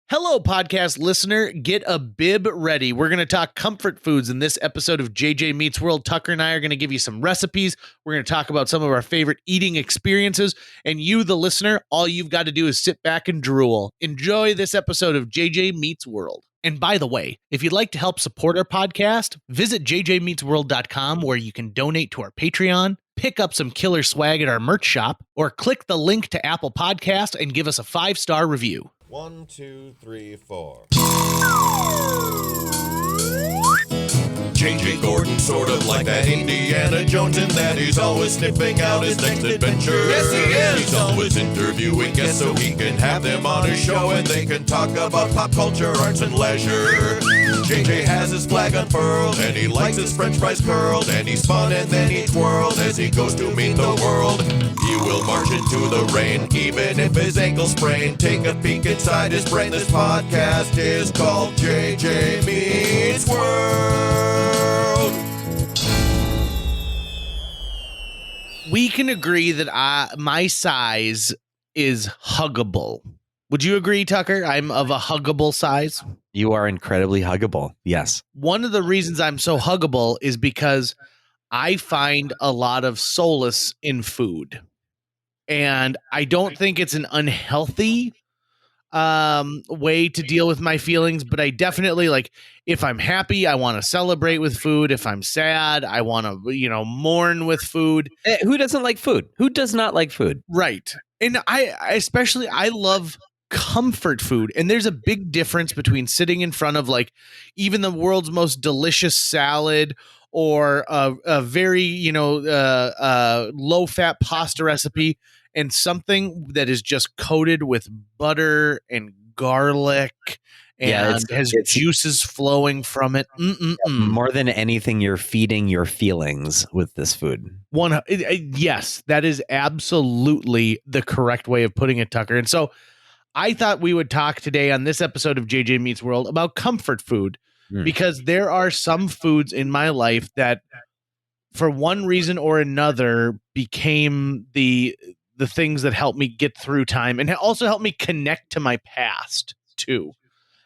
Hello, podcast listener. Get a bib ready. We're going to talk comfort foods in this episode of JJ Meets World. Tucker and I are going to give you some recipes. We're going to talk about some of our favorite eating experiences. And you, the listener, all you've got to do is sit back and drool. Enjoy this episode of JJ Meets World. And by the way, if you'd like to help support our podcast, visit jjmeetsworld.com where you can donate to our Patreon, pick up some killer swag at our merch shop, or click the link to Apple Podcast and give us a 5-star review. 1, 2, 3, 4. J.J. Gordon, sort of like that Indiana Jones, in that he's always sniffing out his next adventure. Yes, he is! He's always interviewing guests so he can have them on his show and they can talk about pop culture, arts, and leisure. J.J. has his flag unfurled and he likes his french fries curled, and he's fun and then he twirled as he goes to meet the world. He will march into the rain even if his ankle sprained. Take a peek inside his brain. This podcast is called JJ Meets World. We can agree that my size is huggable. Would you agree, Tucker? I'm of a huggable size. You are incredibly huggable. Yes. One of the reasons I'm so huggable is because I find a lot of solace in food. And I don't think it's an unhealthy way to deal with my feelings, but I definitely, like, if I'm happy, I want to celebrate with food. If I'm sad, I want to, mourn with food. Who doesn't like food? Who does not like food? Right. And I love comfort food. And there's a big difference between sitting in front of, like, even the world's most delicious salad or a very, low-fat pasta recipe and something that is just coated with butter and garlic and has juices flowing from it. More than anything, you're feeding your feelings with this food. Yes, that is absolutely the correct way of putting it, Tucker. And so I thought we would talk today on this episode of JJ Meets World about comfort food, because there are some foods in my life that, for one reason or another, became the things that help me get through time and also help me connect to my past too.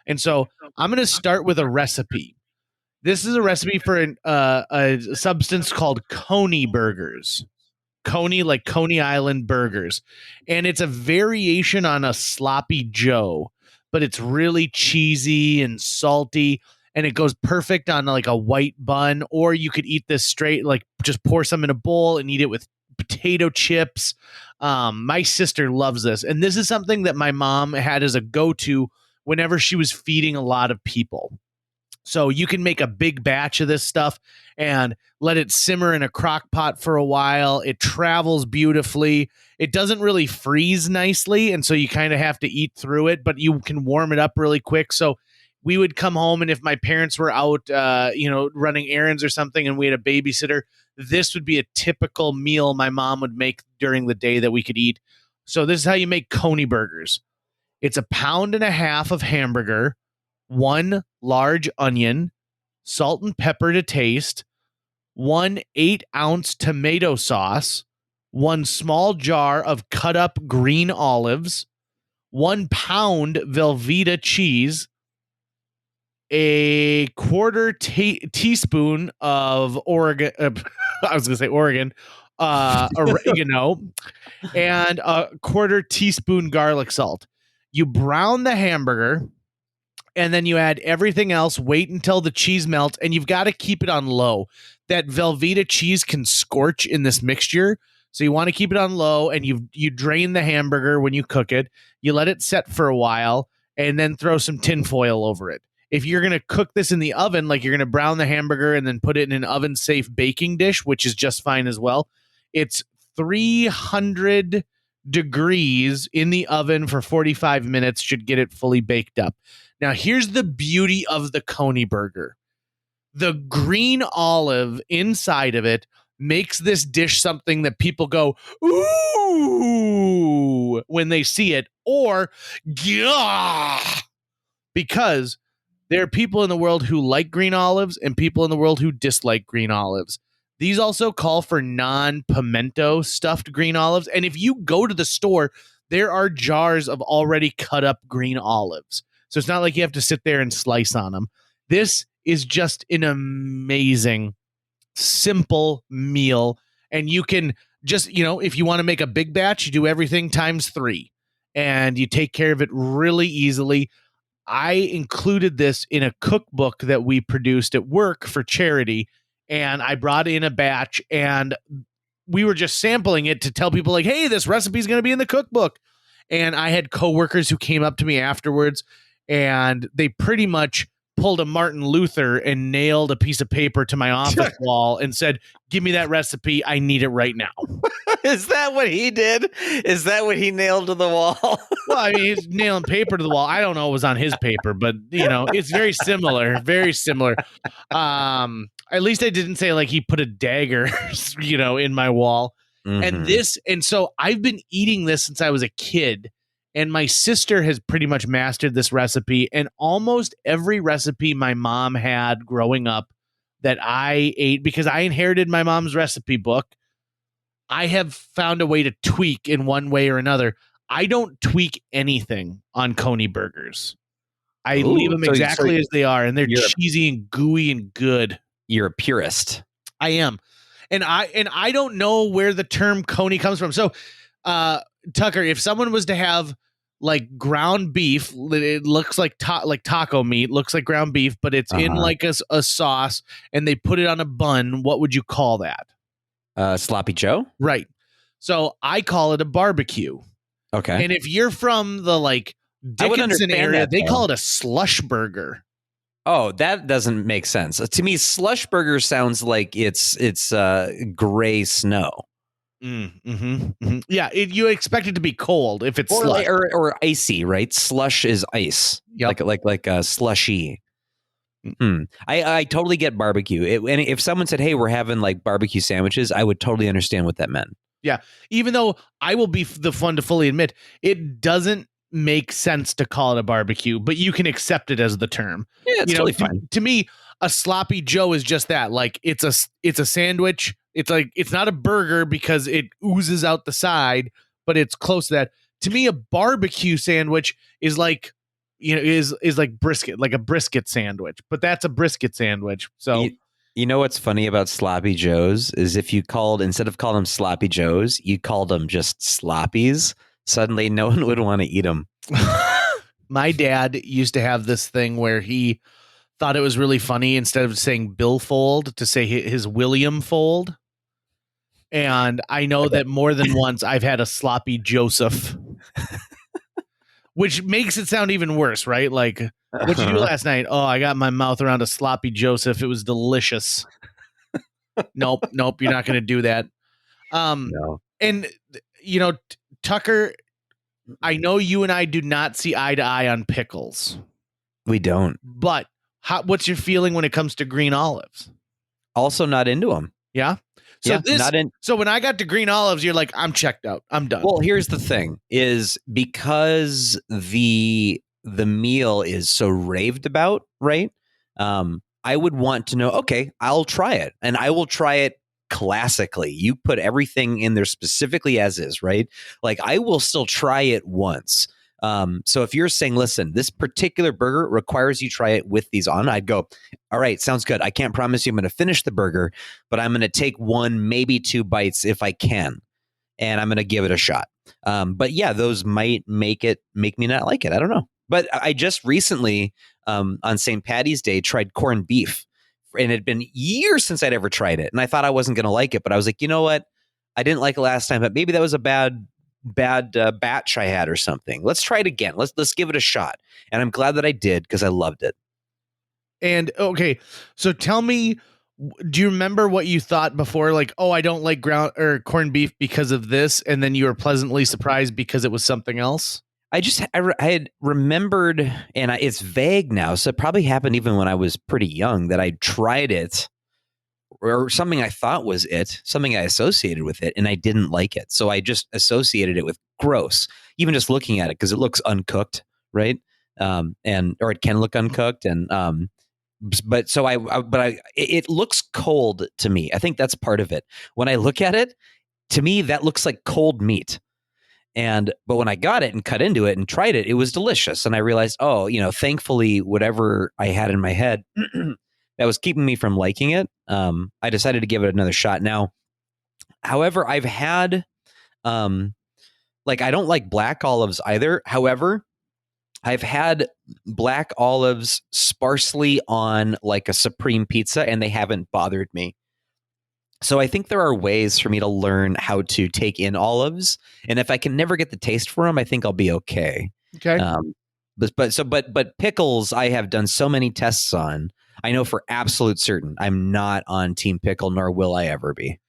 And so I'm going to start with a recipe. This is a recipe for a substance called Coney Burgers. Coney, like Coney Island burgers. And it's a variation on a sloppy Joe, but it's really cheesy and salty, and it goes perfect on like a white bun, or you could eat this straight, like just pour some in a bowl and eat it with potato chips. My sister loves this. And this is something that my mom had as a go-to whenever she was feeding a lot of people. So you can make a big batch of this stuff and let it simmer in a crock pot for a while. It travels beautifully. It doesn't really freeze nicely, and so you kind of have to eat through it, but you can warm it up really quick. So we would come home, and if my parents were out, running errands or something, and we had a babysitter, this would be a typical meal my mom would make during the day that we could eat. So this is how you make Coney Burgers. It's 1.5 pounds of hamburger, 1 large onion, salt and pepper to taste, 1 8-ounce tomato sauce, 1 small jar of cut up green olives, 1 pound Velveeta cheese, a quarter teaspoon of Oregon, oregano, and a quarter teaspoon garlic salt. You brown the hamburger, and then you add everything else. Wait until the cheese melts, and you've got to keep it on low. That Velveeta cheese can scorch in this mixture, so you want to keep it on low, and you drain the hamburger when you cook it. You let it set for a while, and then throw some tin foil over it. If you're going to cook this in the oven, like you're going to brown the hamburger and then put it in an oven-safe baking dish, which is just fine as well, it's 300 degrees in the oven for 45 minutes should get it fully baked up. Now, here's the beauty of the Coney burger. The green olive inside of it makes this dish something that people go, ooh, when they see it, or gah, because there are people in the world who like green olives and people in the world who dislike green olives. These also call for non-pimento stuffed green olives. And if you go to the store, there are jars of already cut up green olives. So it's not like you have to sit there and slice on them. This is just an amazing, simple meal. And you can just, if you want to make a big batch, you do everything times 3 and you take care of it really easily. I included this in a cookbook that we produced at work for charity, and I brought in a batch, and we were just sampling it to tell people like, hey, this recipe is going to be in the cookbook. And I had coworkers who came up to me afterwards, and they pretty much pulled a Martin Luther and nailed a piece of paper to my office wall and said, give me that recipe. I need it right now. Is that what he did? Is that what he nailed to the wall? Well, I mean, he's nailing paper to the wall. I don't know what was on his paper, but it's very similar, very similar. At least I didn't say like he put a dagger, in my wall. Mm-hmm. And so I've been eating this since I was a kid. And my sister has pretty much mastered this recipe, and almost every recipe my mom had growing up that I ate, because I inherited my mom's recipe book, I have found a way to tweak in one way or another. I don't tweak anything on Coney Burgers. I leave them exactly as they are, and they're cheesy and gooey and good. You're a purist. I am. And I don't know where the term Coney comes from. So, Tucker, if someone was to have like ground beef, it looks like taco meat, looks like ground beef, but it's in like a sauce, and they put it on a bun, what would you call that? Sloppy Joe? Right. So I call it a barbecue. Okay. And if you're from the like Dickinson area, they call it a slush burger. Oh, that doesn't make sense. To me, slush burger sounds like it's gray snow. Yeah, you expect it to be cold if it's slush. Or icy, right? Slush is ice, like a slushy. I totally get barbecue. And if someone said, "Hey, we're having like barbecue sandwiches," I would totally understand what that meant. Yeah, even though I will be the one to fully admit it doesn't make sense to call it a barbecue, but you can accept it as the term. Yeah, it's totally fine. To me, a sloppy Joe is just that. Like it's a sandwich. It's like it's not a burger because it oozes out the side, but it's close to that. To me, a barbecue sandwich is like is like brisket, like a brisket sandwich, but that's a brisket sandwich. So you know what's funny about sloppy Joes is if you instead of calling them sloppy Joes, you called them just sloppies. Suddenly, no one would want to eat them. My dad used to have this thing where he thought it was really funny, instead of saying billfold, to say his William fold. And I know that more than once I've had a sloppy Joseph, which makes it sound even worse, right? Like, what'd you do last night? Oh, I got my mouth around a sloppy Joseph. It was delicious. Nope, you're not going to do that. No. And, Tucker, I know you and I do not see eye to eye on pickles. We don't. But what's your feeling when it comes to green olives? Also not into them. Yeah? So when I got to green olives, you're like, I'm checked out. I'm done. Well, here's the thing is because the meal is so raved about, right? I would want to know, okay, I'll try it, and I will try it classically. You put everything in there specifically as is, right? Like I will still try it once. So if you're saying, listen, this particular burger requires you try it with these on, I'd go, all right, sounds good. I can't promise you I'm going to finish the burger, but I'm going to take 1, maybe 2 bites if I can, and I'm going to give it a shot. But yeah, those might make me not like it. I don't know. But I just recently on St. Patty's Day tried corned beef. And it had been years since I'd ever tried it. And I thought I wasn't going to like it. But I was like, you know what? I didn't like it last time. But maybe that was a bad batch I had or something. Let's try it again. Let's give it a shot. And I'm glad that I did because I loved it. And, okay, so tell me, do you remember what you thought before? Like, oh, I don't like ground or corned beef because of this. And then you were pleasantly surprised because it was something else? I had remembered, and it's vague now, so it probably happened even when I was pretty young, that I tried it, or something I thought was it, something I associated with it, and I didn't like it. So I just associated it with gross, even just looking at it, because it looks uncooked, right? Or it can look uncooked, and but it looks cold to me. I think that's part of it. When I look at it, to me, that looks like cold meat. But when I got it and cut into it and tried it, it was delicious. And I realized, thankfully, whatever I had in my head that was keeping me from liking it, I decided to give it another shot. Now, however, I've had, I don't like black olives either. However, I've had black olives sparsely on like a supreme pizza, and they haven't bothered me. So I think there are ways for me to learn how to take in olives, and if I can never get the taste for them, I think I'll be okay. Okay. But pickles, I have done so many tests on. I know for absolute certain I'm not on Team Pickle, nor will I ever be.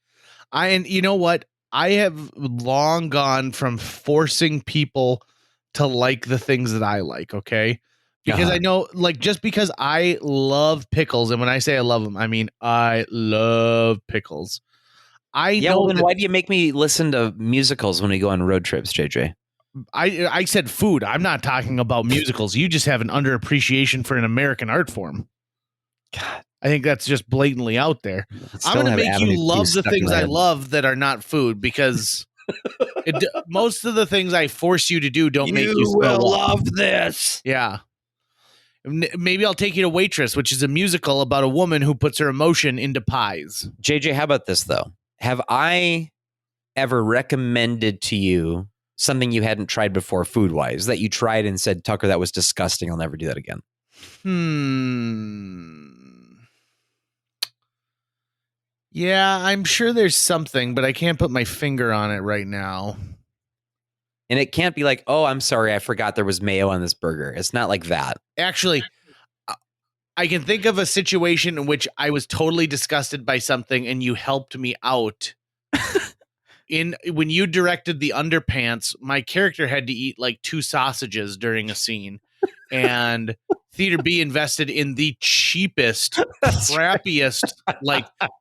And you know what? I have long gone from forcing people to like the things that I like. Okay. Because I know, just because I love pickles, and when I say I love them, I mean I love pickles. Well, then why do you make me listen to musicals when we go on road trips, JJ? I said food. I'm not talking about musicals. You just have an underappreciation for an American art form. God, I think that's just blatantly out there. I'm going to make you love the things I love that are not food, because most of the things I force you to do don't make you will love this. Yeah. Maybe I'll take you to Waitress, which is a musical about a woman who puts her emotion into pies. JJ, how about this, though? Have I ever recommended to you something you hadn't tried before food-wise, that you tried and said, Tucker, that was disgusting, I'll never do that again? Yeah, I'm sure there's something, but I can't put my finger on it right now. And it can't be like, oh, I'm sorry, I forgot there was mayo on this burger. It's not like that. Actually, I can think of a situation in which I was totally disgusted by something and you helped me out. When you directed the underpants, my character had to eat like 2 sausages during a scene, and Theater B invested in the cheapest, crappiest,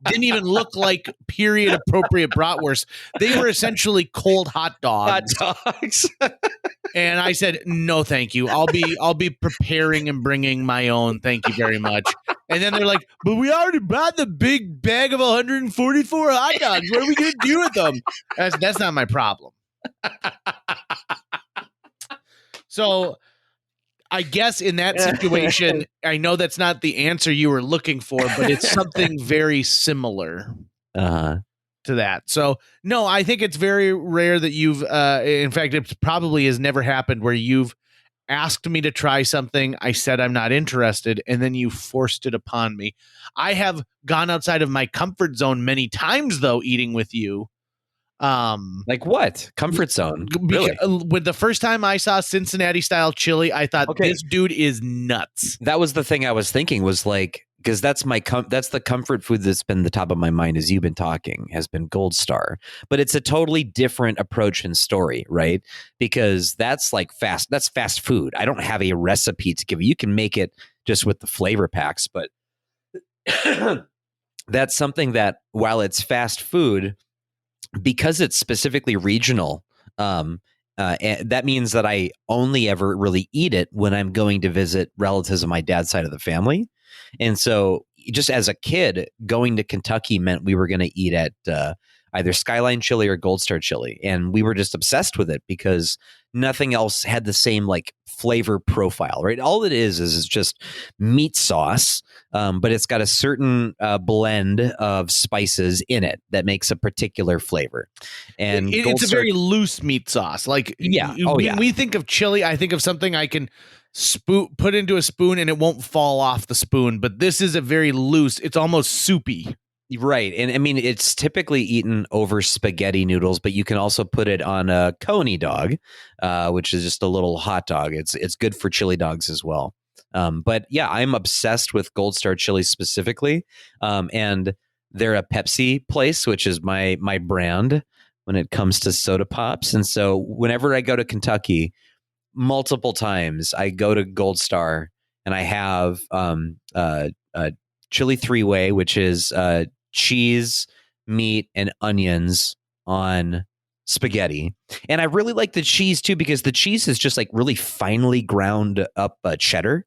didn't even look like period appropriate bratwurst. They were essentially cold hot dogs. And I said, no, thank you. I'll be preparing and bringing my own. Thank you very much. And then they're like, but we already bought the big bag of 144 hot dogs. What are we going to do with them? That's not my problem. So I guess in that situation, I know that's not the answer you were looking for, but it's something very similar to that. So, no, I think it's very rare that you've, in fact, it probably has never happened where you've asked me to try something. I said I'm not interested, and then you forced it upon me. I have gone outside of my comfort zone many times, though, eating with you. Like what? Comfort zone? Really? With the first time I saw Cincinnati style chili, I thought this dude is nuts. That was the thing I was thinking, was like, because that's that's the comfort food that's been the top of my mind as you've been talking, has been Gold Star. But it's a totally different approach and story, right? Because that's fast food. I don't have a recipe to give you. You can make it just with the flavor packs, but that's something that, while it's fast food, because it's specifically regional, that means that I only ever really eat it when I'm going to visit relatives on my dad's side of the family. And so just as a kid, going to Kentucky meant we were going to eat at either Skyline Chili or Gold Star Chili. And we were just obsessed with it because nothing else had the same flavor profile, right? All it is just meat sauce, but it's got a certain blend of spices in it that makes a particular flavor. And it's a very loose meat sauce. When we think of chili, I think of something I can put into a spoon and it won't fall off the spoon. But this is a very loose. It's almost soupy. Right. And I mean, it's typically eaten over spaghetti noodles, but you can also put it on a Coney dog, which is just a little hot dog. It's good for chili dogs as well. But yeah, I'm obsessed with Gold Star chili specifically. And they're a Pepsi place, which is my brand when it comes to soda pops. And so whenever I go to Kentucky, multiple times I go to Gold Star and I have chili 3-way, which is cheese, meat, and onions on spaghetti. And I really like the cheese too, because the cheese is just really finely ground up cheddar.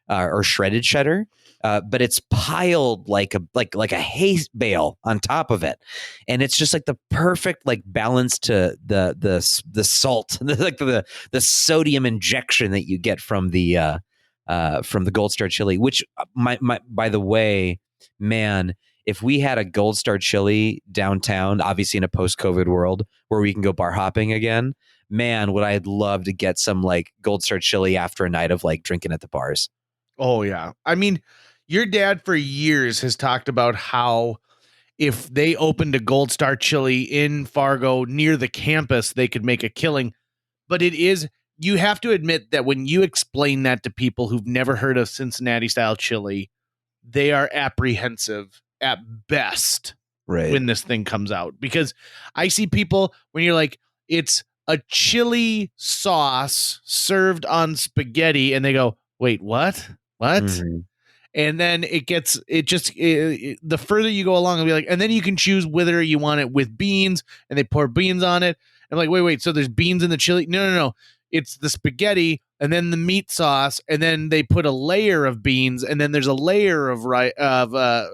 or shredded cheddar. But it's piled like a hay bale on top of it, and it's just like the perfect like balance to the salt, like the sodium injection that you get from the Gold Star chili. Which my by the way, man, if we had a Gold Star chili downtown, obviously in a post-COVID world where we can go bar hopping again, man, would I'd love to get some like Gold Star chili after a night of like drinking at the bars. Oh yeah, I mean. Your dad for years has talked about how if they opened a Gold Star chili in Fargo near the campus, they could make a killing. But you have to admit that when you explain that to people who've never heard of Cincinnati style chili, they are apprehensive at best when this thing comes out. Because I see people when you're like, it's a chili sauce served on spaghetti, and they go, wait, what? Mm-hmm. And then the further you go along, it'll be like, and then you can choose whether you want it with beans, and they pour beans on it. I'm like, wait, so there's beans in the chili? No. It's the spaghetti and then the meat sauce, and then they put a layer of beans, and then there's a layer of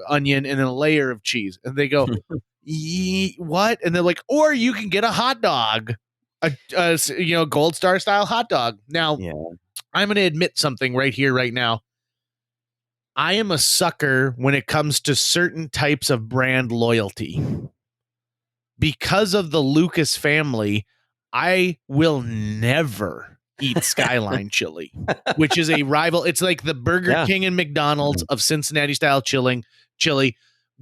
onion, and then a layer of cheese. And they go, what? And they're like, or you can get a hot dog, a Gold Star style hot dog. Now, I'm going to admit something right here, right now. I am a sucker when it comes to certain types of brand loyalty. Because of the Lucas family, I will never eat Skyline chili, which is a rival. It's like the Burger King and McDonald's of Cincinnati style chili.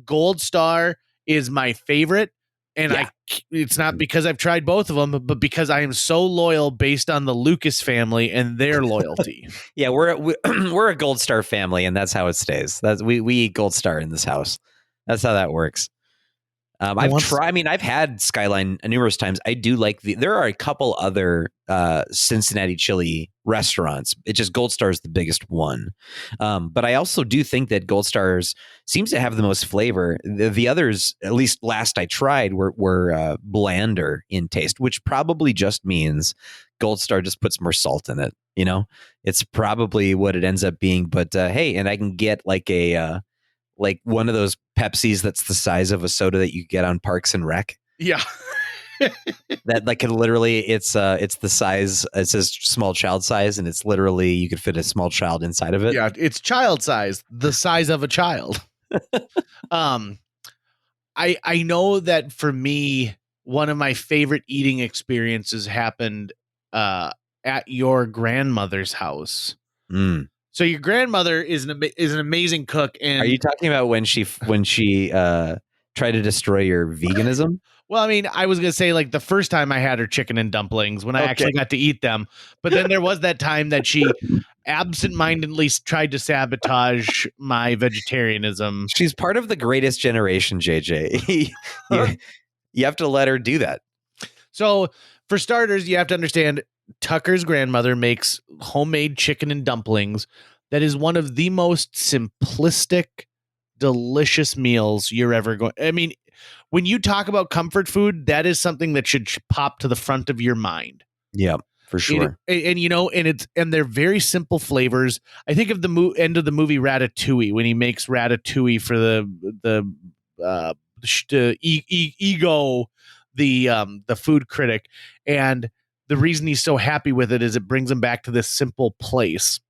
Gold Star is my favorite. And it's not because I've tried both of them, but because I am so loyal based on the Lucas family and their loyalty. We're a Gold Star family, and that's how it stays. We eat Gold Star in this house. That's how that works. I've had Skyline numerous times. I do like there are a couple other Cincinnati chili restaurants. It's just Gold Star is the biggest one. But I also do think that Gold Stars seems to have the most flavor. The others, at least last I tried, were blander in taste, which probably just means Gold Star just puts more salt in it. You know, it's probably what it ends up being. But hey, and I can get like like one of those Pepsis that's the size of a soda that you get on Parks and Rec. Yeah. That like can literally it's the size, it says small child size, and it's literally you could fit a small child inside of it. Yeah, it's child size, the size of a child. I know that for me, one of my favorite eating experiences happened at your grandmother's house. So your grandmother is an amazing cook. And are you talking about when she tried to destroy your veganism? Well, I mean, I was going to say like the first time I had her chicken and dumplings when I actually got to eat them. But then there was that time that she absentmindedly tried to sabotage my vegetarianism. She's part of the greatest generation, JJ. You have to let her do that. So for starters, you have to understand Tucker's grandmother makes homemade chicken and dumplings. That is one of the most simplistic, delicious meals you're ever going. I mean, when you talk about comfort food, that is something that should pop to the front of your mind. Yeah, for sure. And they're very simple flavors. I think of the end of the movie Ratatouille when he makes ratatouille for Ego, the food critic, and the reason he's so happy with it is it brings him back to this simple place.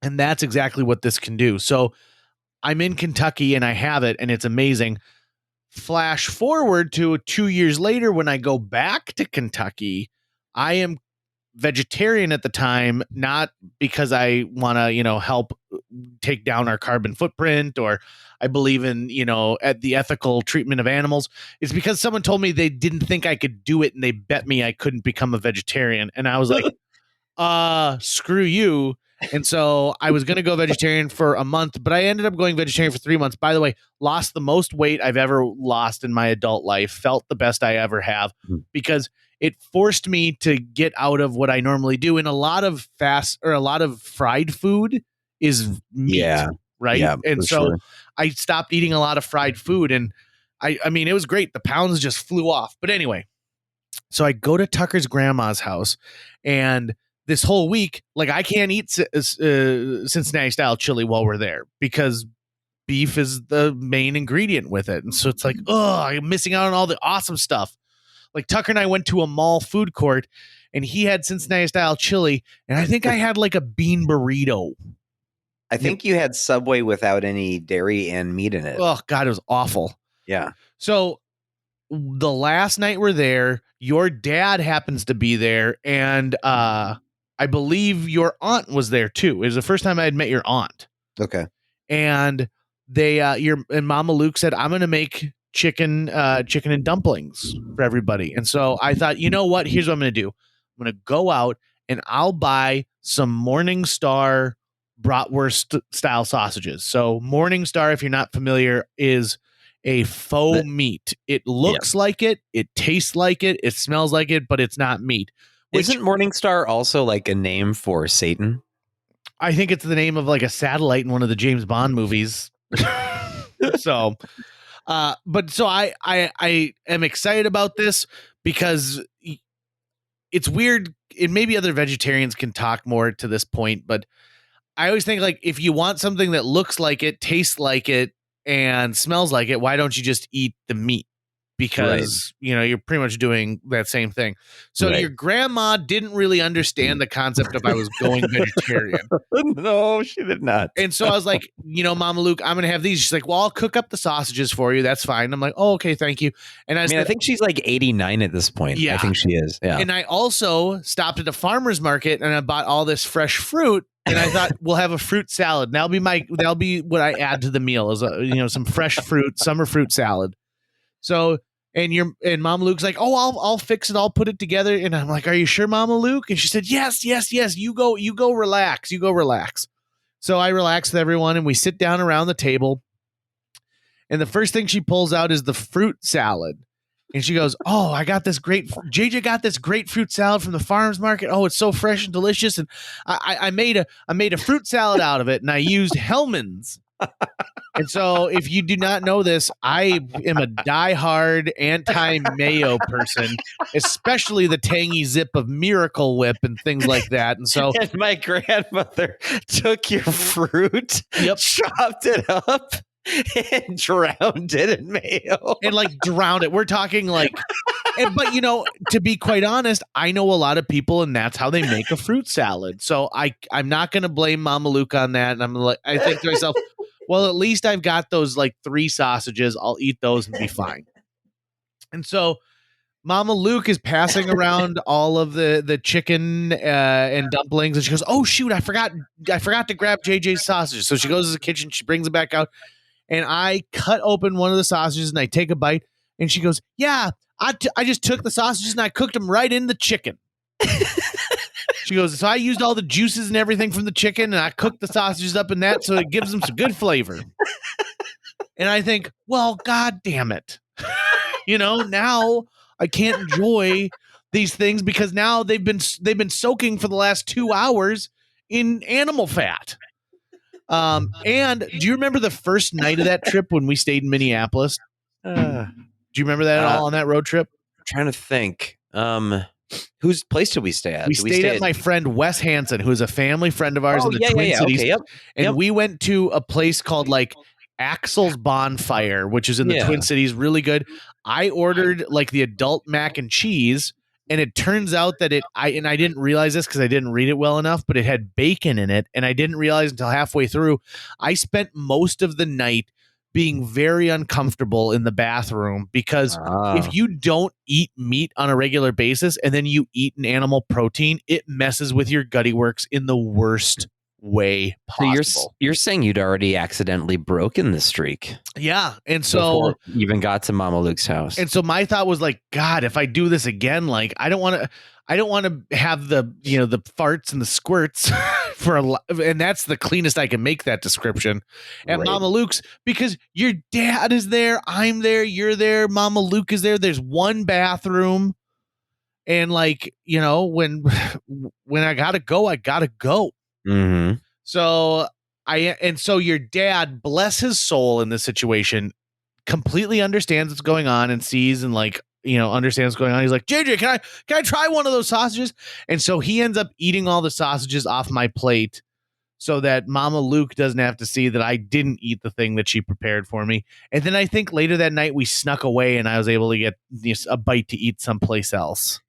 And that's exactly what this can do. So I'm in Kentucky and I have it and it's amazing. Flash forward to 2 years later when I go back to Kentucky, I am vegetarian at the time, not because I want to, help take down our carbon footprint or I believe in, at the ethical treatment of animals. It's because someone told me they didn't think I could do it and they bet me I couldn't become a vegetarian. And I was like, screw you. And so I was going to go vegetarian for a month, but I ended up going vegetarian for 3 months. By the way, lost the most weight I've ever lost in my adult life, felt the best I ever have because it forced me to get out of what I normally do. And a lot of fried food is meat, right? Yeah, and so I stopped eating a lot of fried food and I mean, it was great. The pounds just flew off. But anyway, so I go to Tucker's grandma's house and this whole week, like I can't eat Cincinnati style chili while we're there because beef is the main ingredient with it. And so it's like, oh, I'm missing out on all the awesome stuff. Like Tucker and I went to a mall food court and he had Cincinnati style chili. And I think I had like a bean burrito. I think you had Subway without any dairy and meat in it. Oh God, it was awful. Yeah. So the last night we're there, your dad happens to be there. And I believe your aunt was there too. It was the first time I had met your aunt. Okay. And and Mama Luke said, I'm going to make chicken and dumplings for everybody. And so I thought, you know what? Here's what I'm going to do. I'm going to go out and I'll buy some Morningstar Bratwurst style sausages. So Morningstar, if you're not familiar, is a faux meat. It looks like it tastes like it smells like it, but it's not meat. Isn't Morningstar also like a name for Satan? I think it's the name of like a satellite in one of the James Bond movies. So I am excited about this because it's weird. And maybe other vegetarians can talk more to this point, but I always think like if you want something that looks like it, tastes like it, and smells like it, why don't you just eat the meat? Because, you're pretty much doing that same thing. So your grandma didn't really understand the concept of I was going vegetarian. No, she did not. And so I was like, Mama Luke, I'm going to have these. She's like, well, I'll cook up the sausages for you. That's fine. I'm like, oh, okay, thank you. And I think she's like 89 at this point. Yeah. I think she is. Yeah. And I also stopped at a farmer's market and I bought all this fresh fruit. And I thought we'll have a fruit salad. And that'll be what I add to the meal is some fresh fruit, summer fruit salad. So and Mama Luke's like, oh, I'll fix it. I'll put it together. And I'm like, are you sure, Mama Luke? And she said, yes. You go relax. So I relax with everyone and we sit down around the table. And the first thing she pulls out is the fruit salad. And she goes, oh, JJ got this great fruit salad from the farmer's market. Oh, it's so fresh and delicious. And I made a fruit salad out of it and I used Hellmann's. And so if you do not know this, I am a diehard anti-mayo person, especially the tangy zip of Miracle Whip and things like that. And so and my grandmother took your fruit, chopped it up, and drowned it in mayo. And drowned it. We're talking but to be quite honest, I know a lot of people and that's how they make a fruit salad. So I'm not going to blame Mama Luke on that. And I think to myself, well, at least I've got those 3 sausages. I'll eat those and be fine. And so Mama Luke is passing around all of the chicken and dumplings. And she goes, oh, shoot, I forgot to grab JJ's sausages. So she goes to the kitchen. She brings it back out. And I cut open one of the sausages and I take a bite. And she goes, yeah, I just took the sausages and I cooked them right in the chicken. She goes, so I used all the juices and everything from the chicken and I cooked the sausages up in that so it gives them some good flavor. And I think, well, God damn it. Now I can't enjoy these things because now they've been soaking for the last 2 hours in animal fat. And do you remember the first night of that trip when we stayed in Minneapolis? Do you remember that at all on that road trip? I'm trying to think. Whose place did we stay at? We stayed at my friend Wes Hansen, who is a family friend of ours in the Twin Cities. Okay, and we went to a place called Axel's Bonfire, which is in the Twin Cities. Really good. I ordered the adult mac and cheese, and it turns out that I didn't realize this because I didn't read it well enough, but it had bacon in it, and I didn't realize until halfway through. I spent most of the night being very uncomfortable in the bathroom because if you don't eat meat on a regular basis and then you eat an animal protein, it messes with your gutty works in the worst way possible. So you're saying you'd already accidentally broken the streak. Yeah. And so you even got to Mama Luke's house. And so my thought was God, if I do this again, I don't want to have the farts and the squirts and that's the cleanest I can make that description at Mama Luke's because your dad is there. I'm there. You're there. Mama Luke is there. There's one bathroom. And when I gotta go, I gotta go. Mm-hmm. So your dad, bless his soul in this situation, completely understands what's going on and sees and understands what's going on. He's like, JJ, can I try one of those sausages? And so he ends up eating all the sausages off my plate so that Mama Luke doesn't have to see that I didn't eat the thing that she prepared for me. And then I think later that night we snuck away and I was able to get a bite to eat someplace else.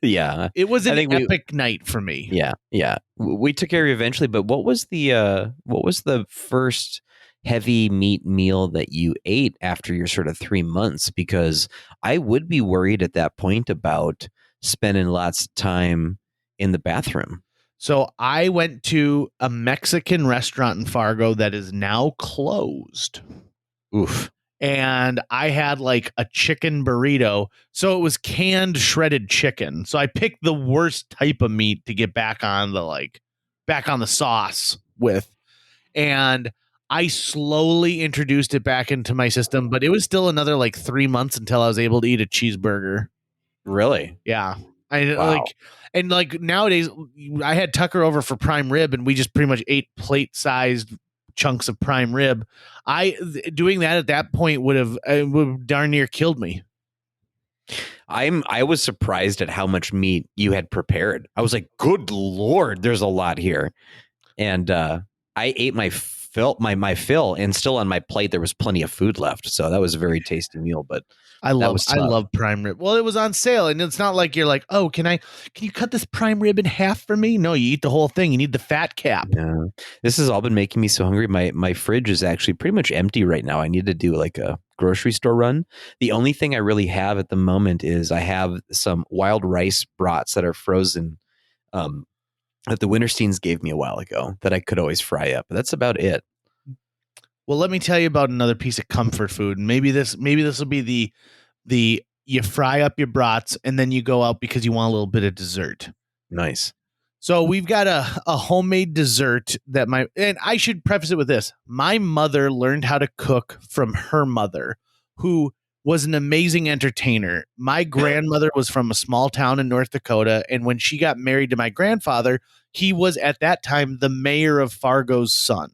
Yeah. It was an epic night for me. Yeah. Yeah. We took care of you eventually, but what was the first heavy meat meal that you ate after your sort of 3 months? Because I would be worried at that point about spending lots of time in the bathroom. So I went to a Mexican restaurant in Fargo that is now closed. Oof. And I had like a chicken burrito. So it was canned shredded chicken. So I picked the worst type of meat to get back on the sauce with. And I slowly introduced it back into my system, but it was still another like 3 months until I was able to eat a cheeseburger. Really? Yeah. Nowadays I had Tucker over for prime rib and we just pretty much ate plate-sized chunks of prime rib. Doing that at that point would have darn near killed me. I was surprised at how much meat you had prepared. I was like, good Lord, there's a lot here. And I ate my fill, and still on my plate there was plenty of food left. So that was a very tasty meal, but I love prime rib. Well, it was on sale, and it's not like you're like, oh, can you cut this prime rib in half for me? No, you eat the whole thing. You need the fat cap. Yeah. This has all been making me so hungry. My fridge is actually pretty much empty right now. I need to do like a grocery store run. The only thing I really have at the moment is I have some wild rice brats that are frozen that the Wintersteins gave me a while ago that I could always fry up. But that's about it. Well, let me tell you about another piece of comfort food. Maybe this will be the you fry up your brats and then you go out because you want a little bit of dessert. Nice. So we've got a homemade dessert that and I should preface it with this. My mother learned how to cook from her mother, who was an amazing entertainer. My grandmother was from a small town in North Dakota. And when she got married to my grandfather, he was at that time the mayor of Fargo's son.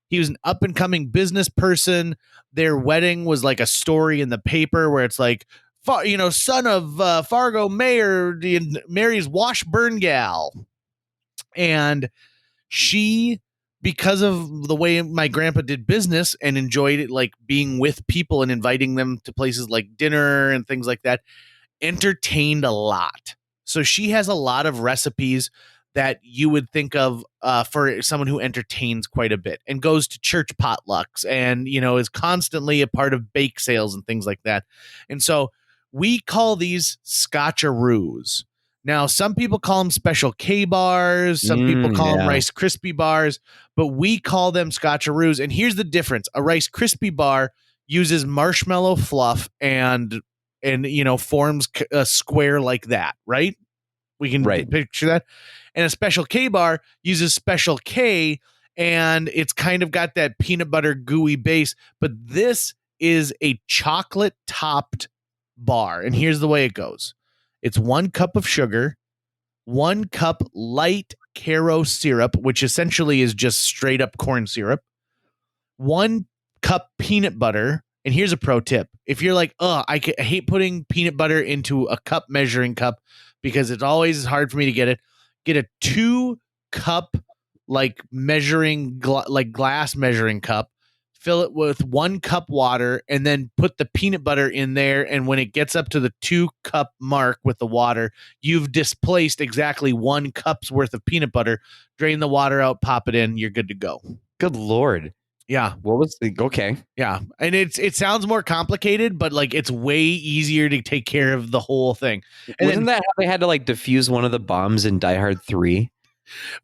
He was an up and coming business person. Their wedding was like a story in the paper where it's like, son of Fargo mayor marries Washburn gal. And she, because of the way my grandpa did business and enjoyed it, like being with people and inviting them to places like dinner and things like that, entertained a lot. So she has a lot of recipes that you would think of for someone who entertains quite a bit and goes to church potlucks and, is constantly a part of bake sales and things like that. And so we call these scotcheroos. Now, some people call them Special K bars. Some people call them Rice Krispie bars, but we call them scotcheroos. And here's the difference. A Rice Krispie bar uses marshmallow fluff and forms a square like that, right? We can picture that. And a Special K bar uses Special K, and it's kind of got that peanut butter gooey base. But this is a chocolate-topped bar. And here's the way it goes. It's 1 cup of sugar, 1 cup light Caro syrup, which essentially is just straight-up corn syrup, 1 cup peanut butter. And here's a pro tip. If you're like, I hate putting peanut butter into a cup measuring cup because it's always hard for me to get a 2 cup like measuring glass measuring cup, fill it with 1 cup water, and then put the peanut butter in there. And when it gets up to the 2 cup mark with the water, you've displaced exactly 1 cup's worth of peanut butter. Drain the water out, pop it in, you're good to go. Good Lord. Yeah. What was okay. Yeah. And it sounds more complicated, but like it's way easier to take care of the whole thing. And Wasn't that how they had to like defuse one of the bombs in Die Hard 3?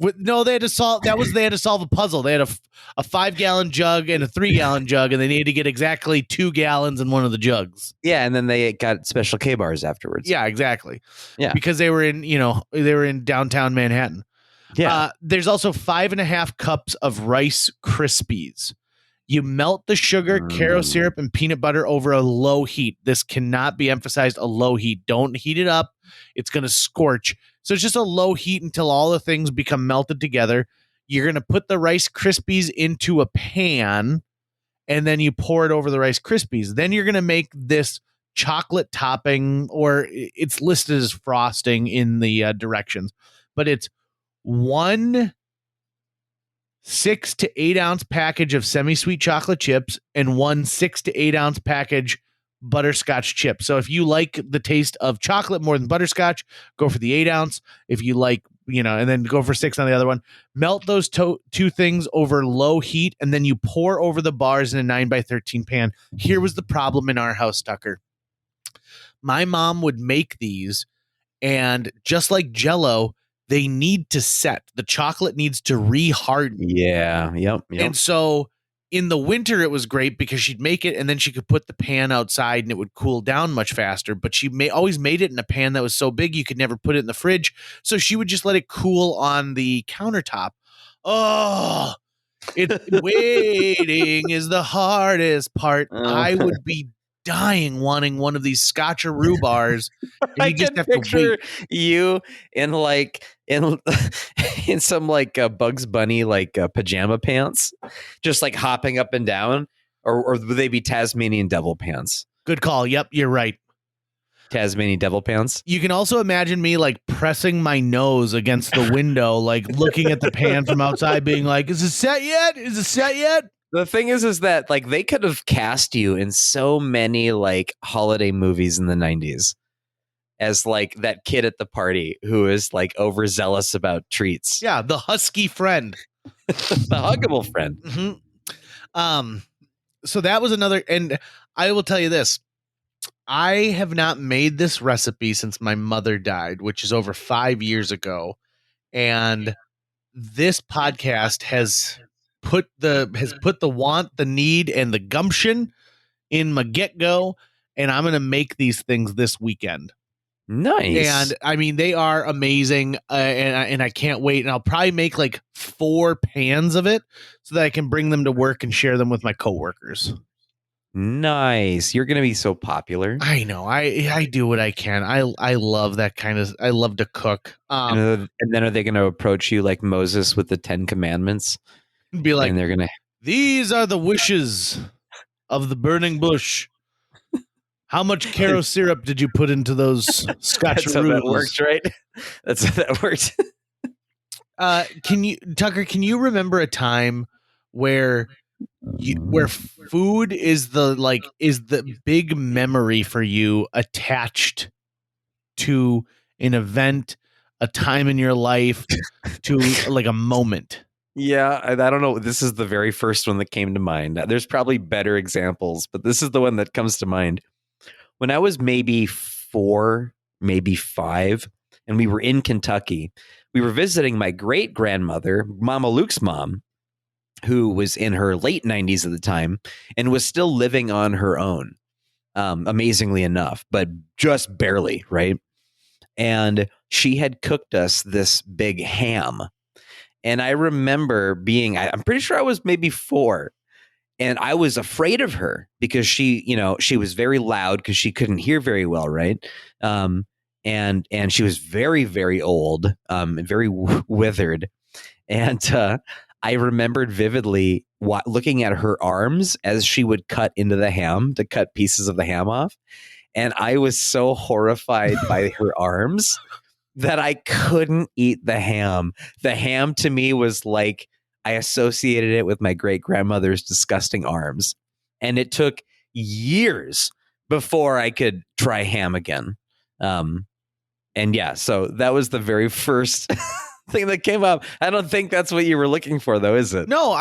No, they had to solve a puzzle. They had a 5-gallon jug and a 3-gallon jug, and they needed to get exactly 2 gallons in one of the jugs. Yeah, and then they got Special K bars afterwards. Yeah, exactly. Yeah. Because they were in downtown Manhattan. Yeah. There's also 5.5 cups of Rice Krispies. You melt the sugar, Caro syrup, and peanut butter over a low heat. This cannot be emphasized, a low heat. Don't heat it up. It's going to scorch. So it's just a low heat until all the things become melted together. You're going to put the Rice Krispies into a pan, and then you pour it over the Rice Krispies. Then you're going to make this chocolate topping, or it's listed as frosting in the directions, but it's 1 6 to 8 ounce package of semi-sweet chocolate chips and 1 6 to 8 ounce package butterscotch chips. So if you like the taste of chocolate more than butterscotch, go for the 8 ounce. If you like, and then go for 6 on the other one. Melt those two things over low heat, and then you pour over the bars in a 9x13 pan. Here was the problem in our house, Tucker. My mom would make these, and just like Jell-O, they need to set. The chocolate needs to re-harden. Yeah. Yep. And so in the winter, it was great because she'd make it and then she could put the pan outside and it would cool down much faster. But she always made it in a pan that was so big you could never put it in the fridge. So she would just let it cool on the countertop. Oh, waiting is the hardest part. I would be dying wanting one of these Scotcheroo bars. And I you just can have to picture wait. you in in some Bugs Bunny pajama pants, just like hopping up and down, or would they be Tasmanian devil pants? Good call. Yep, you're right. Tasmanian devil pants. You can also imagine me pressing my nose against the window, looking at the pan from outside, being like, "Is it set yet? Is it set yet?" The thing is that they could have cast you in so many holiday movies in the 90s as that kid at the party who is overzealous about treats. Yeah, the husky friend, the huggable friend. Mm-hmm. So that was another, and I will tell you this. I have not made this recipe since my mother died, which is over 5 years ago. And this podcast has put the want, the need, and the gumption in my get-go. And I'm going to make these things this weekend. Nice. And I mean, they are amazing. And I can't wait. And I'll probably make 4 pans of it so that I can bring them to work and share them with my coworkers. Nice. You're going to be so popular. I know. I do what I can. I love that I love to cook. And then are they going to approach you like Moses with the 10 commandments? Be like, and they're going to, these are the wishes of the burning bush. How much Caro syrup did you put into those Scotcheroos? That's how that works, right? That's how that works. Tucker, can you remember a time where food is the big memory for you attached to an event, a time in your life, to a moment? Yeah, I don't know. This is the very first one that came to mind. There's probably better examples, but this is the one that comes to mind. When I was maybe 4, maybe 5, and we were in Kentucky, we were visiting my great grandmother, Mama Luke's mom, who was in her late 90s at the time and was still living on her own, amazingly enough, but just barely, right? And she had cooked us this big ham. And I remember I'm pretty sure I was maybe 4. And I was afraid of her because she was very loud because she couldn't hear very well, right? And she was very, very old, and very withered. And I remembered vividly looking at her arms as she would cut into the ham to cut pieces of the ham off. And I was so horrified by her arms that I couldn't eat the ham. The ham to me was I associated it with my great grandmother's disgusting arms. And it took years before I could try ham again. And yeah, so that was the very first thing that came up. I don't think that's what you were looking for, though, is it? No,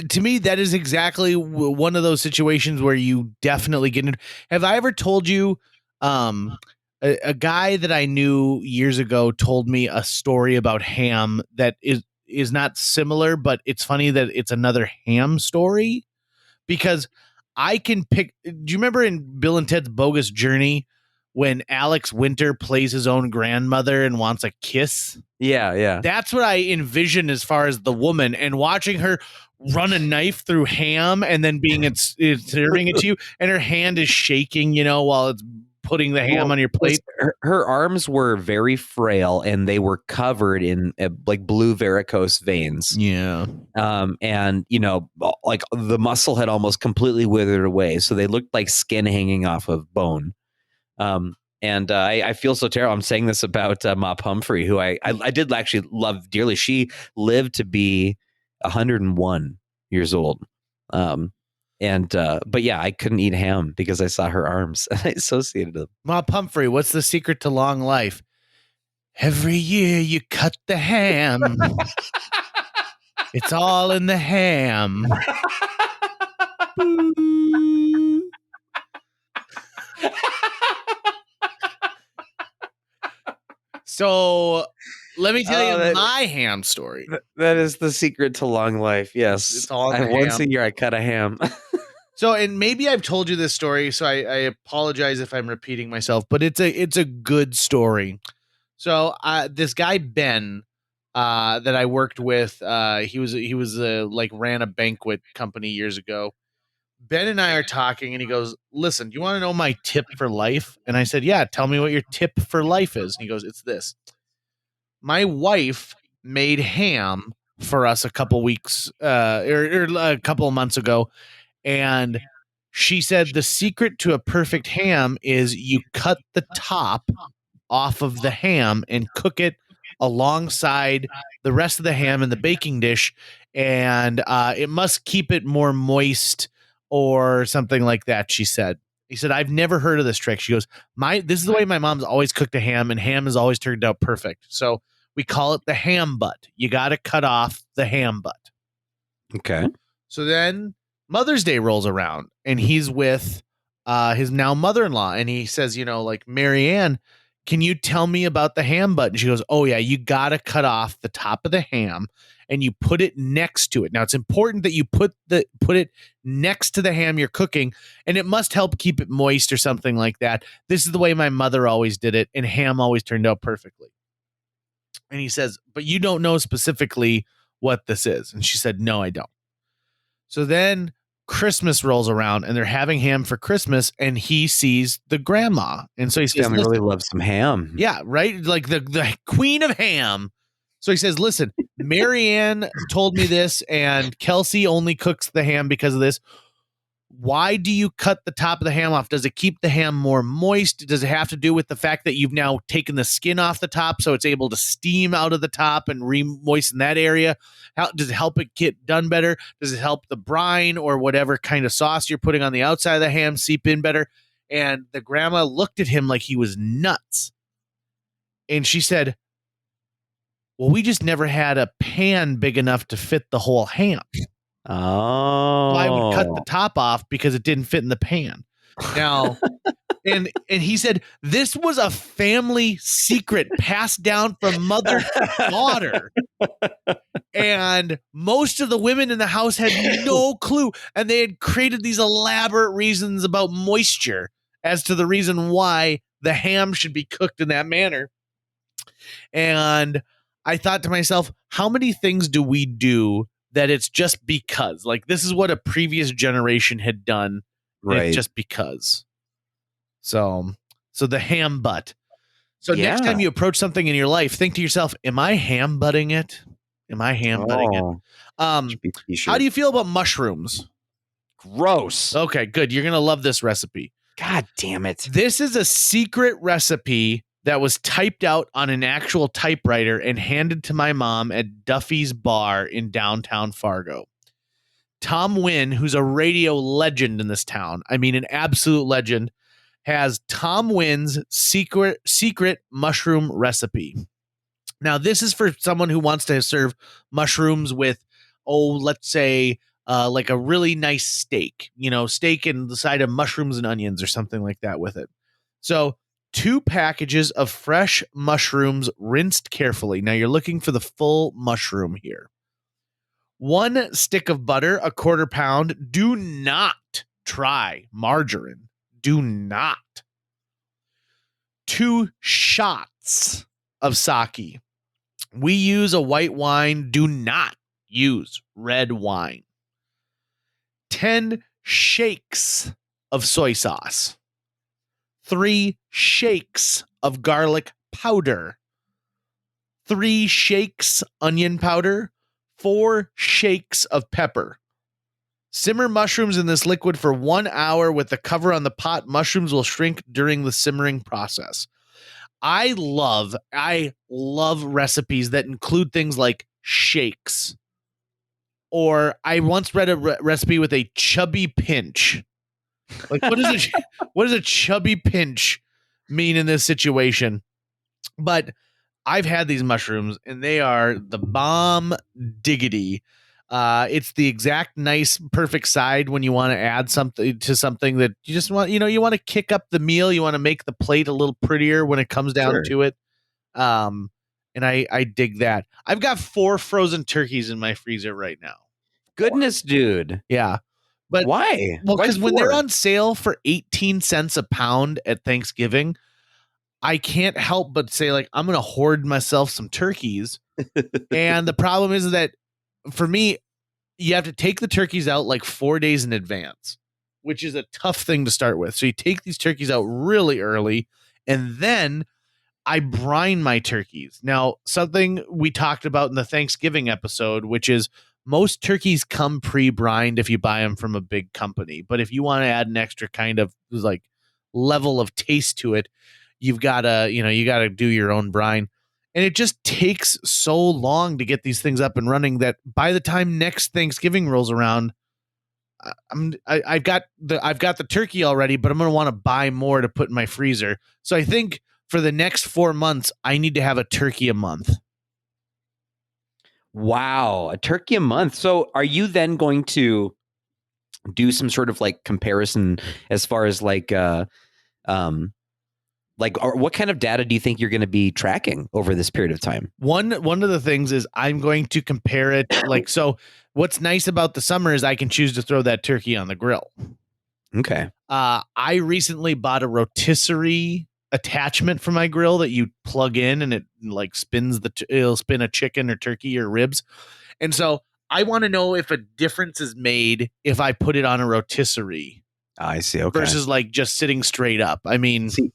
to me, that is exactly one of those situations where you definitely get in. Have I ever told you, a guy that I knew years ago told me a story about ham that is not similar, but it's funny that it's another ham story, because I can pick. Do you remember in Bill and Ted's Bogus Journey when Alex Winter plays his own grandmother and wants a kiss? Yeah. That's what I envision as far as the woman, and watching her run a knife through ham and then it's serving it to you, and her hand is shaking, while it's putting the ham on your plate. Her arms were very frail and they were covered in blue varicose veins. Yeah. And the muscle had almost completely withered away. So they looked like skin hanging off of bone. And I feel so terrible. I'm saying this about Mop Humphrey, who I did actually love dearly. She lived to be 101 years old. But yeah, I couldn't eat ham because I saw her arms and I associated them. Mop Humphrey, what's the secret to long life? Every year you cut the ham. It's all in the ham. So let me tell you my ham story. That is the secret to long life. Yes. It's all once a year I cut a ham. So, and maybe I've told you this story, so I apologize if I'm repeating myself, but it's a good story. So this guy, Ben, that I worked with, he was like ran a banquet company years ago. Ben and I are talking and he goes, listen, do you want to know my tip for life? And I said, yeah, tell me what your tip for life is. And he goes, it's this. My wife made ham for us a couple weeks or a couple of months ago. And she said the secret to a perfect ham is you cut the top off of the ham and cook it alongside the rest of the ham in the baking dish. And it must keep it more moist or something like that, she said. He said, I've never heard of this trick. She goes, this is the way my mom's always cooked a ham, and ham has always turned out perfect. So we call it the ham butt. You got to cut off the ham butt. Okay. So then Mother's Day rolls around, and he's with his now mother-in-law, and he says, like, Marianne, can you tell me about the ham butt? And she goes, oh yeah, you got to cut off the top of the ham and you put it next to it. Now it's important that you put it next to the ham you're cooking, and it must help keep it moist or something like that. This is the way my mother always did it, and ham always turned out perfectly. And he says, but you don't know specifically what this is. And she said, no, I don't. So then Christmas rolls around and they're having ham for Christmas, and he sees the grandma. And so he says, I really love some ham. Yeah, right? Like the queen of ham. So he says, listen, Marianne told me this, and Kelsey only cooks the ham because of this. Why do you cut the top of the ham off? Does it keep the ham more moist? Does it have to do with the fact that you've now taken the skin off the top so it's able to steam out of the top and re-moisten that area? How does it help it get done better? Does it help the brine or whatever kind of sauce you're putting on the outside of the ham seep in better? And the grandma looked at him like he was nuts. And she said, well, we just never had a pan big enough to fit the whole ham. Oh, I would cut the top off because it didn't fit in the pan. Now, and he said this was a family secret passed down from mother to daughter. And most of the women in the house had no clue. And they had created these elaborate reasons about moisture as to the reason why the ham should be cooked in that manner. And I thought to myself, how many things do we do that it's just because? Like, this is what a previous generation had done, right? Just because. So the ham butt. So next time you approach something in your life, think to yourself, am I ham butting it? Am I ham butting it? How do you feel about mushrooms? Gross. Okay, good. You're going to love this recipe. God damn it. This is a secret recipe that was typed out on an actual typewriter and handed to my mom at Duffy's Bar in downtown Fargo. Tom Wynn, who's a radio legend in this town, I mean an absolute legend, has Tom Wynn's secret mushroom recipe. Now, this is for someone who wants to serve mushrooms with, let's say, like a really nice steak, steak and the side of mushrooms and onions or something like that with it. So 2 packages of fresh mushrooms rinsed carefully. Now you're looking for the full mushroom here. 1 stick of butter, 1/4 pound. Do not try margarine. Do not. 2 shots of sake. We use a white wine. Do not use red wine. 10 shakes of soy sauce. 3 shakes of garlic powder. 3 shakes onion powder. 4 shakes of pepper. Simmer mushrooms in this liquid for 1 hour with the cover on the pot. Mushrooms will shrink during the simmering process. I love recipes that include things like shakes. Or I once read a recipe with a chubby pinch. Like, what does a chubby pinch mean in this situation? But I've had these mushrooms and they are the bomb diggity. It's the exact nice, perfect side when you want to add something to something that you just want, you want to kick up the meal. You want to make the plate a little prettier when it comes down to it. And I dig that. I've got 4 frozen turkeys in my freezer right now. Goodness, dude. Yeah. But why? Well, because when they're on sale for 18 cents a pound at Thanksgiving, I can't help but say, like, I'm going to hoard myself some turkeys. And the problem is that for me, you have to take the turkeys out like 4 days in advance, which is a tough thing to start with. So you take these turkeys out really early, and then I brine my turkeys. Now, something we talked about in the Thanksgiving episode, which is most turkeys come pre-brined if you buy them from a big company. But if you want to add an extra kind of like level of taste to it, you've got to, you got to do your own brine. And it just takes so long to get these things up and running that by the time next Thanksgiving rolls around, I've got the turkey already, but I'm going to want to buy more to put in my freezer. So I think for the next 4 months, I need to have a turkey a month. Wow, a turkey a month. So are you then going to do some sort of like comparison as far as like or what kind of data do you think you're going to be tracking over this period of time? One of the things is I'm going to compare it. Like, so what's nice about the summer is I can choose to throw that turkey on the grill. Okay. I recently bought a rotisserie attachment for my grill that you plug in and it like spins it'll spin a chicken or turkey or ribs. And so I want to know if a difference is made if I put it on a rotisserie. I see. Okay. Versus like just sitting straight up. I mean, see,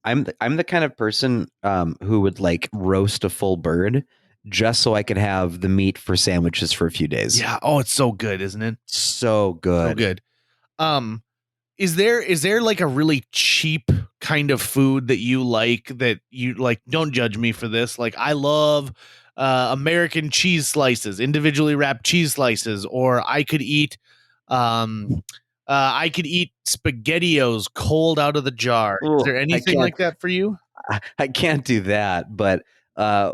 I'm the kind of person who would like roast a full bird just so I could have the meat for sandwiches for a few days. Yeah. Oh, it's so good, isn't it? So good. So good. Is there like a really cheap kind of food that you like that you like? Don't judge me for this. Like, I love American cheese slices, individually wrapped cheese slices, or I could eat SpaghettiOs cold out of the jar. Ooh, is there anything like that for you? I can't do that, but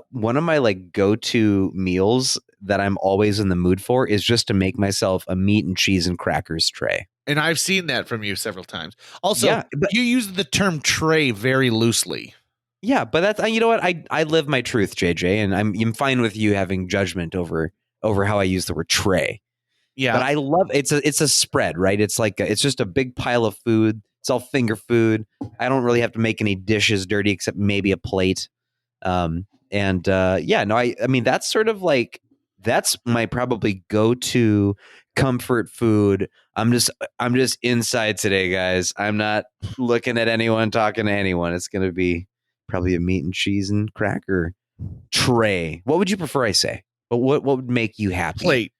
one of my like go-to meals that I'm always in the mood for is just to make myself a meat and cheese and crackers tray. And I've seen that from you several times. Also, yeah, you use the term tray very loosely. Yeah, but that's, you know what? I live my truth, JJ, and I'm fine with you having judgment over how I use the word tray. Yeah, but I love it's a spread, right? It's like it's just a big pile of food. It's all finger food. I don't really have to make any dishes dirty except maybe a plate. I mean that's sort of like that's my probably go-to comfort food. I'm just inside today, guys. I'm not looking at anyone, talking to anyone. It's going to be probably a meat and cheese and cracker tray. What would you prefer I say? But what would make you happy?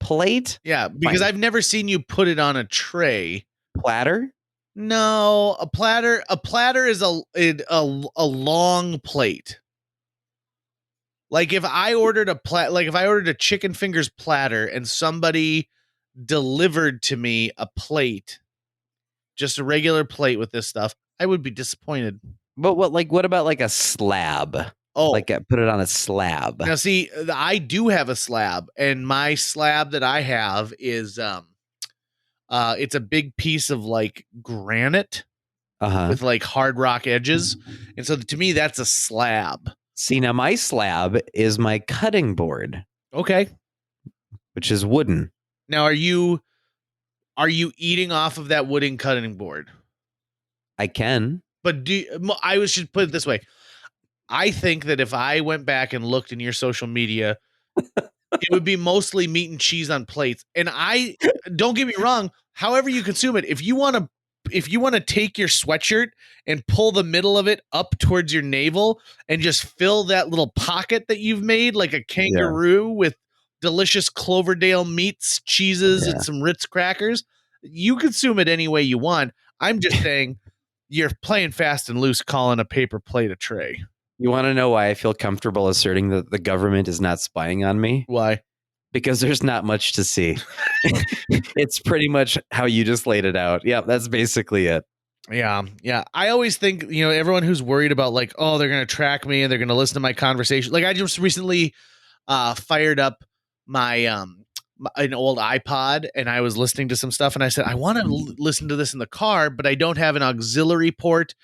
Plate? Yeah, because fine. I've never seen you put it on a tray. Platter? No, a platter is a long plate. Like if I ordered a chicken fingers platter and somebody delivered to me a plate, just a regular plate with this stuff, I would be disappointed. But what about like a slab? Oh, like put it on a slab. Now see, I do have a slab, and my slab that I have is it's a big piece of like granite with like hard rock edges. And so to me, that's a slab. See, now my slab is my cutting board. Okay. Which is wooden. Now, are you eating off of that wooden cutting board? I can. But I should put it this way. I think that if I went back and looked in your social media, it would be mostly meat and cheese on plates. And don't get me wrong, however you consume it, if you want to take your sweatshirt and pull the middle of it up towards your navel and just fill that little pocket that you've made like a kangaroo with delicious Cloverdale meats, cheeses, and some Ritz crackers. You consume it any way you want. I'm just saying you're playing fast and loose calling a paper plate a tray. You want to know why I feel comfortable asserting that the government is not spying on me? Why? Because there's not much to see. It's pretty much how you just laid it out. Yeah, that's basically it. Yeah. I always think, everyone who's worried about like, oh, they're going to track me and they're going to listen to my conversation. Like I just recently fired up my an old iPod and I was listening to some stuff and I said, I want to listen to this in the car, but I don't have an auxiliary port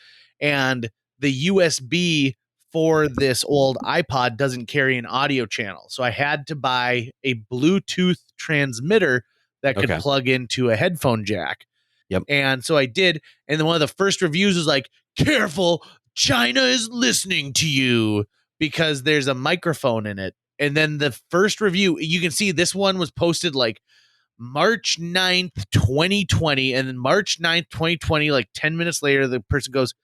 and the USB for this old iPod doesn't carry an audio channel. So I had to buy a Bluetooth transmitter that could plug into a headphone jack. Yep. And so I did. And then one of the first reviews was like, careful, China is listening to you because there's a microphone in it. And then the first review, you can see this one was posted like March 9th, 2020. And then March 9th, 2020, like 10 minutes later, the person goes,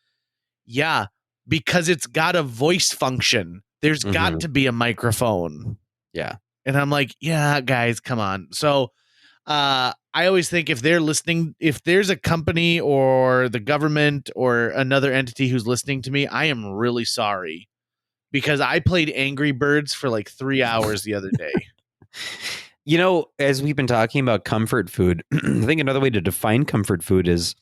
yeah, because it's got a voice function. There's got to be a microphone. Yeah. And I'm like, yeah, guys, come on. So I always think if they're listening, if there's a company or the government or another entity who's listening to me, I am really sorry because I played Angry Birds for like 3 hours the other day. As we've been talking about comfort food, I think another way to define comfort food is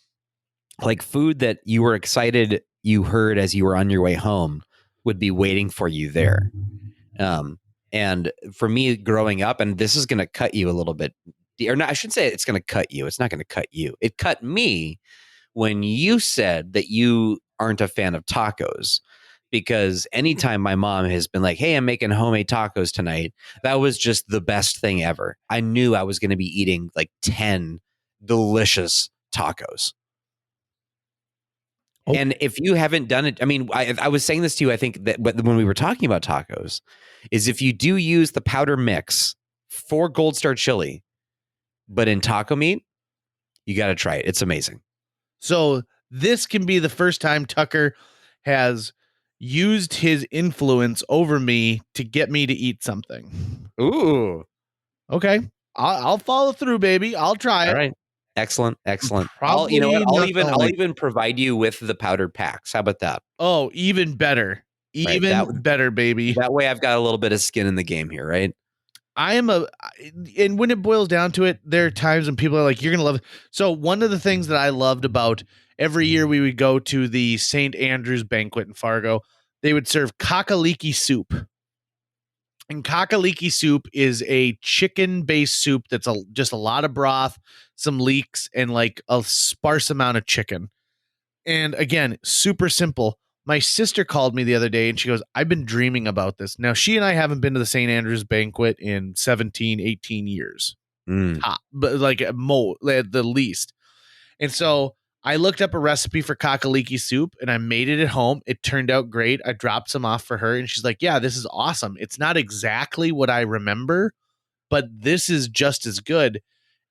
like food that you were excited you heard as you were on your way home would be waiting for you there. And for me growing up, and this is going to cut you a little bit, or not, I should say it's going to cut you. It's not going to cut you. It cut me when you said that you aren't a fan of tacos, because anytime my mom has been like, hey, I'm making homemade tacos tonight, that was just the best thing ever. I knew I was going to be eating like 10 delicious tacos. Oh. And if you haven't done it, I mean, I was saying this to you, I think that when we were talking about tacos, is if you do use the powder mix for Gold Star chili, but in taco meat, you got to try it. It's amazing. So this can be the first time Tucker has used his influence over me to get me to eat something. Ooh. Okay. I'll follow through, baby. I'll try it. All right. Excellent. I'll even provide you with the powdered packs. How about that? Oh, even better. Better, baby. That way I've got a little bit of skin in the game here, right? And when it boils down to it, there are times when people are like, you're going to love it. So one of the things that I loved about every year we would go to the St. Andrew's banquet in Fargo, they would serve kakaliki soup. And kakaliki soup is a chicken-based soup that's just a lot of broth, some leeks, and like a sparse amount of chicken. And again, super simple. My sister called me the other day and she goes, I've been dreaming about this. Now, she and I haven't been to the St. Andrew's banquet in 17, 18 years. But like at the least. And so I looked up a recipe for kakaliki soup and I made it at home. It turned out great. I dropped some off for her and she's like, yeah, this is awesome. It's not exactly what I remember, but this is just as good.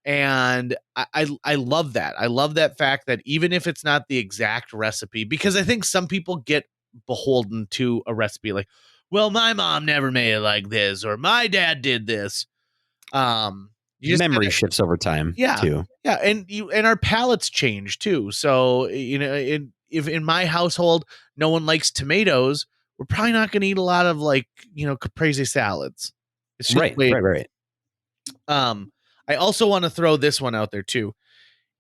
And I love that. I love that fact that even if it's not the exact recipe, because I think some people get beholden to a recipe like, well, my mom never made it like this, or my dad did this. Memory shifts over time. Too. Yeah. And our palates change too. So, if in my household, no one likes tomatoes, we're probably not going to eat a lot of like, caprese salads. It's just right. I also want to throw this one out there too.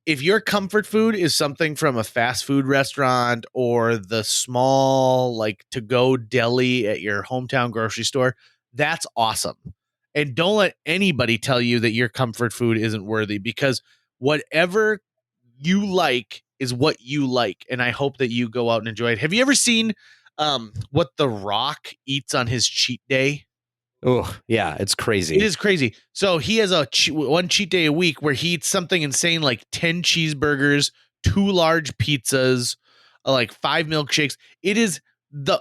If your comfort food is something from a fast food restaurant or the small, like to-go deli at your hometown grocery store, that's awesome. And don't let anybody tell you that your comfort food isn't worthy, because whatever you like is what you like. And I hope that you go out and enjoy it. Have you ever seen what The Rock eats on his cheat day? Oh, yeah, it's crazy. It is crazy. So he has one cheat day a week where he eats something insane like 10 cheeseburgers, 2 large pizzas, like 5 milkshakes. It is the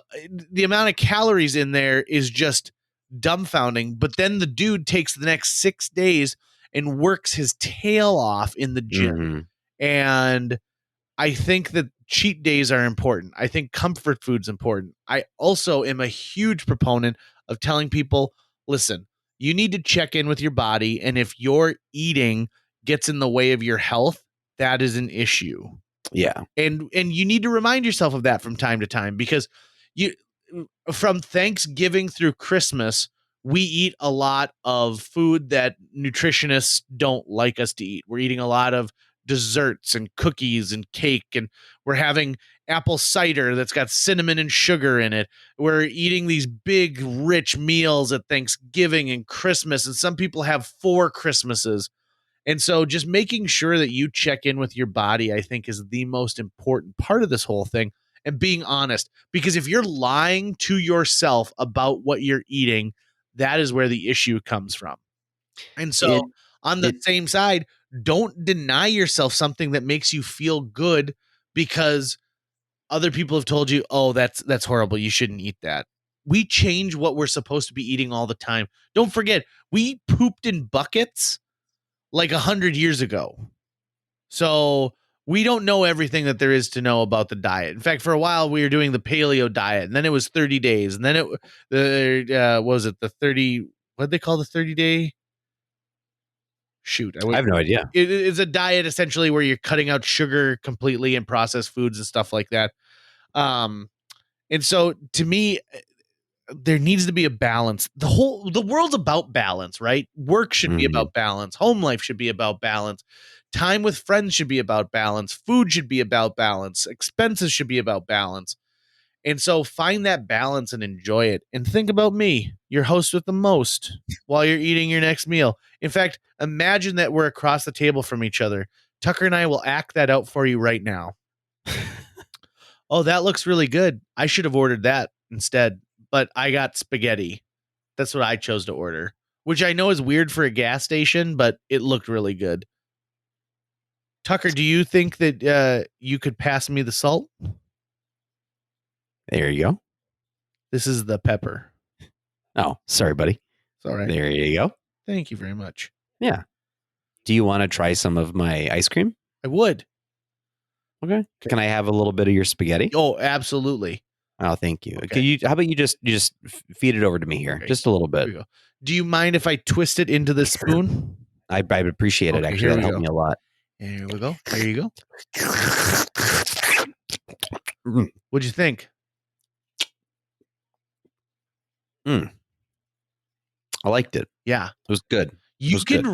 amount of calories in there is just dumbfounding. But then the dude takes the next 6 days and works his tail off in the gym. And I think that cheat days are important. I think comfort food's important. I also am a huge proponent of telling people, listen, you need to check in with your body. And if your eating gets in the way of your health, that is an issue. Yeah. And you need to remind yourself of that from time to time, because from Thanksgiving through Christmas, we eat a lot of food that nutritionists don't like us to eat. We're eating a lot of desserts and cookies and cake, and we're having apple cider that's got cinnamon and sugar in it. We're eating these big, rich meals at Thanksgiving and Christmas, and some people have 4 Christmases. And so just making sure that you check in with your body, I think, is the most important part of this whole thing, and being honest. Because if you're lying to yourself about what you're eating, that is where the issue comes from. And so on the same side, don't deny yourself something that makes you feel good because other people have told you, oh, that's horrible, you shouldn't eat that. We change what we're supposed to be eating all the time. Don't forget, we pooped in buckets like 100 years ago. So we don't know everything that there is to know about the diet. In fact, for a while we were doing the paleo diet, and then it was 30 days. And then what was it? The 30, what did they call the 30-day? Shoot. I have no idea. It is a diet essentially where you're cutting out sugar completely and processed foods and stuff like that. And so to me, there needs to be a balance. The world's about balance, right? Work should be about balance. Home life should be about balance. Time with friends should be about balance. Food should be about balance. Expenses should be about balance. And so find that balance and enjoy it. And think about me, your host with the most, while you're eating your next meal. In fact, imagine that we're across the table from each other. Tucker and I will act that out for you right now. Oh, that looks really good. I should have ordered that instead. But I got spaghetti. That's what I chose to order, which I know is weird for a gas station, but it looked really good. Tucker, do you think that you could pass me the salt? There you go. This is the pepper. Oh, sorry, buddy. It's all right. There you go. Thank you very much. Yeah. Do you want to try some of my ice cream? I would. Okay. Can I have a little bit of your spaghetti? Oh, absolutely. Oh, thank you. Okay. How about you just feed it over to me here, Okay. just a little bit. Do you mind if I twist it into the spoon? I would appreciate it. Actually, that helped me a lot. Here we go. There you go. What'd you think? I liked it. Yeah, it was good. You can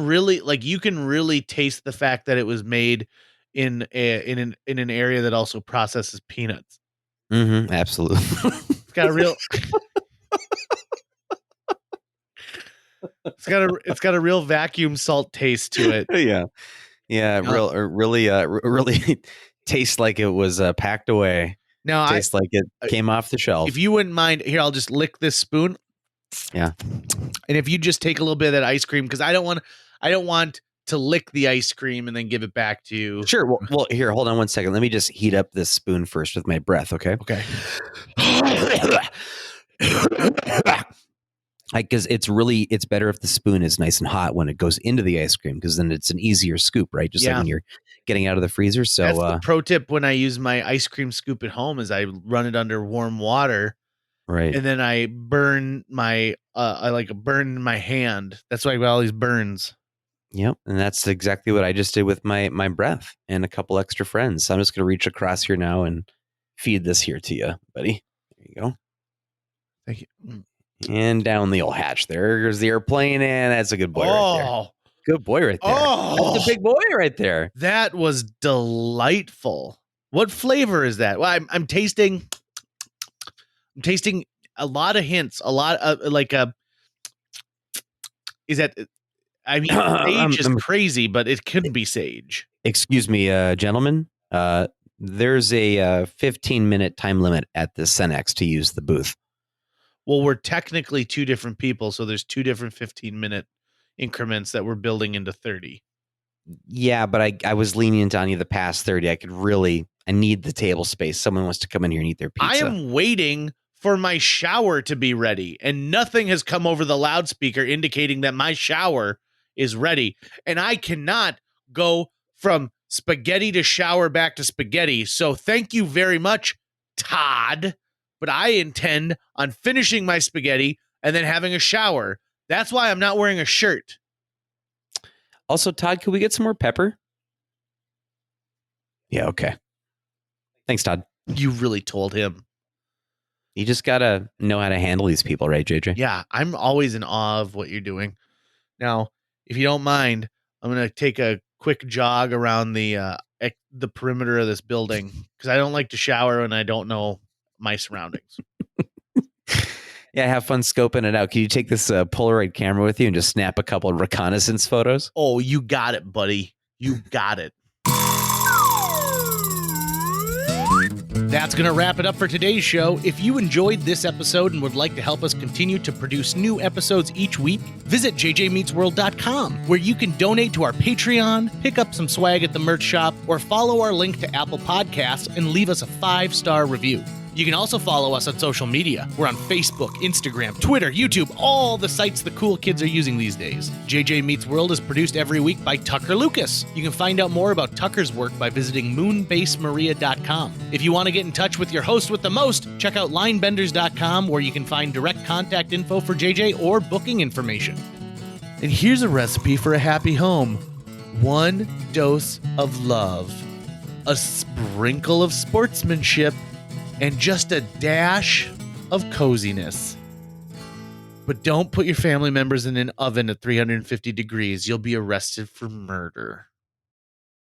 really taste the fact that it was made in an area that also processes peanuts. Absolutely. It's got a real it's got a real vacuum salt taste to it. Yeah. Really tastes like it was packed away. Now tastes like it came off the shelf. If you wouldn't mind, here, I'll just lick this spoon. Yeah. And if you just take a little bit of that ice cream, because I don't want to lick the ice cream and then give it back to you. Sure. Well, here, hold on one second. Let me just heat up this spoon first with my breath. Okay. Because it's better if the spoon is nice and hot when it goes into the ice cream, because then it's an easier scoop, right? Just like when you're getting out of the freezer. So that's the pro tip when I use my ice cream scoop at home is I run it under warm water. Right. And then I burn my burn my hand. That's why I got all these burns. Yep. And that's exactly what I just did with my breath and a couple extra friends. So I'm just going to reach across here now and feed this here to you, buddy. There you go. Thank you. And down the old hatch. There's the airplane, and that's a good boy right there. Good boy right there. Oh, that's a big boy right there. That was delightful. What flavor is that? Well, I'm tasting a lot of hints, a lot of is that, I mean, sage is crazy, but it couldn't be sage. Excuse me, gentlemen. There's a 15-minute time limit at the Cenex to use the booth. Well, we're technically 2 different people, so there's 2 different 15-minute increments that we're building into 30. Yeah, but I was lenient on you the past 30. I need the table space. Someone wants to come in here and eat their pizza. I am waiting for my shower to be ready, and nothing has come over the loudspeaker indicating that my shower is ready. And I cannot go from spaghetti to shower back to spaghetti. So thank you very much, Todd. But I intend on finishing my spaghetti and then having a shower. That's why I'm not wearing a shirt. Also, Todd, can we get some more pepper? Yeah, okay. Thanks, Todd. You really told him. You just got to know how to handle these people, right, JJ? Yeah, I'm always in awe of what you're doing. Now, if you don't mind, I'm going to take a quick jog around the perimeter of this building because I don't like to shower and I don't know my surroundings. Yeah, have fun scoping it out. Can you take this Polaroid camera with you and just snap a couple of reconnaissance photos? Oh, you got it, buddy. You got it. That's going to wrap it up for today's show. If you enjoyed this episode and would like to help us continue to produce new episodes each week, visit jjmeetsworld.com, where you can donate to our Patreon, pick up some swag at the merch shop, or follow our link to Apple Podcasts and leave us a 5-star review. You can also follow us on social media. We're on Facebook, Instagram, Twitter, YouTube, all the sites the cool kids are using these days. JJ Meets World is produced every week by Tucker Lucas. You can find out more about Tucker's work by visiting moonbasemaria.com. If you want to get in touch with your host with the most, check out linebenders.com, where you can find direct contact info for JJ or booking information. And here's a recipe for a happy home. 1 dose of love, a sprinkle of sportsmanship, and just a dash of coziness. But don't put your family members in an oven at 350 degrees. You'll be arrested for murder.